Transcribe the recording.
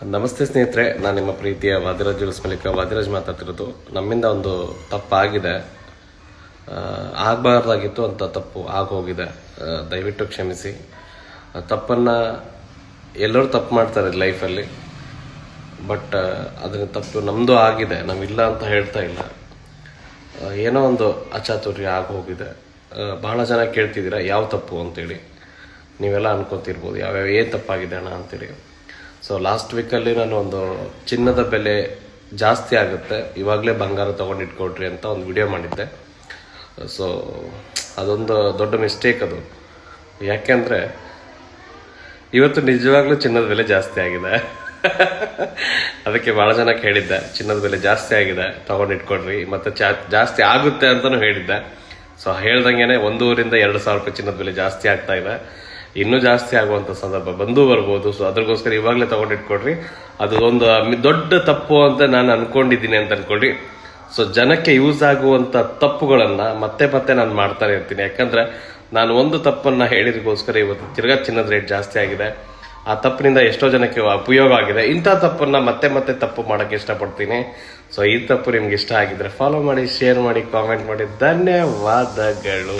ನಮಸ್ತೆ ಸ್ನೇಹಿತರೆ, ನಾನು ನಿಮ್ಮ ಪ್ರೀತಿಯ ವಾದಿರಾಜ್ ಮಲಿಕ ವಾದಿರಾಜ್ ಮಾತಾಡ್ತಿರೋದು. ನಮ್ಮಿಂದ ಒಂದು ತಪ್ಪಾಗಿದೆ, ಆಗಬಾರ್ದಾಗಿತ್ತು ಅಂತ ತಪ್ಪು ಆಗೋಗಿದೆ. ದಯವಿಟ್ಟು ಕ್ಷಮಿಸಿ. ತಪ್ಪನ್ನು ಎಲ್ಲರೂ ತಪ್ಪು ಮಾಡ್ತಾರೆ ಲೈಫಲ್ಲಿ, ಬಟ್ ಅದನ್ನ ತಪ್ಪು ನಮ್ಮದು ಆಗಿದೆ, ನಾವಿಲ್ಲ ಅಂತ ಹೇಳ್ತಾ ಇಲ್ಲ. ಏನೋ ಒಂದು ಅಚಾತುರ್ಯ ಆಗೋಗಿದೆ. ಬಹಳ ಜನ ಕೇಳ್ತಿದ್ದೀರಾ ಯಾವ ತಪ್ಪು ಅಂತೇಳಿ. ನೀವೆಲ್ಲ ಅನ್ಕೊತಿರ್ಬೋದು ಯಾವ್ಯಾವ ಏನು ತಪ್ಪಾಗಿದೆ ಅಣ್ಣ ಅಂತೇಳಿ. ಸೊ ಲಾಸ್ಟ್ ವೀಕಲ್ಲಿ ನಾನು ಒಂದು ಚಿನ್ನದ ಬೆಲೆ ಜಾಸ್ತಿ ಆಗುತ್ತೆ, ಇವಾಗಲೇ ಬಂಗಾರ ತೊಗೊಂಡು ಇಟ್ಕೊಡ್ರಿ ಅಂತ ಒಂದು ವಿಡಿಯೋ ಮಾಡಿದ್ದೆ. ಸೊ ಅದೊಂದು ದೊಡ್ಡ ಮಿಸ್ಟೇಕ್ ಅದು. ಯಾಕೆಂದರೆ ಇವತ್ತು ನಿಜವಾಗ್ಲೂ ಚಿನ್ನದ ಬೆಲೆ ಜಾಸ್ತಿ ಆಗಿದೆ. ಅದಕ್ಕೆ ಭಾಳ ಜನ ಹೇಳಿದ್ದೆ, ಚಿನ್ನದ ಬೆಲೆ ಜಾಸ್ತಿ ಆಗಿದೆ ತೊಗೊಂಡು ಇಟ್ಕೊಡ್ರಿ, ಮತ್ತು ಜಾಸ್ತಿ ಆಗುತ್ತೆ ಅಂತಲೂ ಹೇಳಿದ್ದೆ. ಸೊ ಹೇಳ್ದಂಗೆ 1,000 to 2,000 ರೂಪಾಯಿ ಚಿನ್ನದ ಬೆಲೆ ಜಾಸ್ತಿ ಆಗ್ತಾ ಇದೆ. ಇನ್ನೂ ಜಾಸ್ತಿ ಆಗುವಂಥ ಸಂದರ್ಭ ಬಂದೂ ಬರ್ಬೋದು. ಸೊ ಅದ್ರಗೋಸ್ಕರ ಇವಾಗಲೇ ತೊಗೊಂಡಿಟ್ಕೊಡ್ರಿ. ಅದು ಒಂದು ದೊಡ್ಡ ತಪ್ಪು ಅಂತ ನಾನು ಅನ್ಕೊಂಡಿದ್ದೀನಿ ಅಂತ ಅನ್ಕೊಳ್ರಿ. ಸೊ ಜನಕ್ಕೆ ಯೂಸ್ ಆಗುವಂಥ ತಪ್ಪುಗಳನ್ನು ಮತ್ತೆ ನಾನು ಮಾಡ್ತಾನೆ ಇರ್ತೀನಿ. ಯಾಕಂದರೆ ನಾನು ಒಂದು ತಪ್ಪನ್ನು ಹೇಳಿದಕ್ಕೋಸ್ಕರ ಇವತ್ತು ತಿರ್ಗಾ ಚಿನ್ನದ ರೇಟ್ ಜಾಸ್ತಿ ಆಗಿದೆ. ಆ ತಪ್ಪಿನಿಂದ ಎಷ್ಟೋ ಜನಕ್ಕೆ ಉಪಯೋಗ ಆಗಿದೆ. ಇಂಥ ತಪ್ಪನ್ನು ಮತ್ತೆ ತಪ್ಪು ಮಾಡೋಕ್ಕೆ ಇಷ್ಟಪಡ್ತೀನಿ. ಸೊ ಈ ತಪ್ಪು ನಿಮ್ಗೆ ಇಷ್ಟ ಆಗಿದ್ರೆ ಫಾಲೋ ಮಾಡಿ, ಶೇರ್ ಮಾಡಿ, ಕಾಮೆಂಟ್ ಮಾಡಿ. ಧನ್ಯವಾದಗಳು.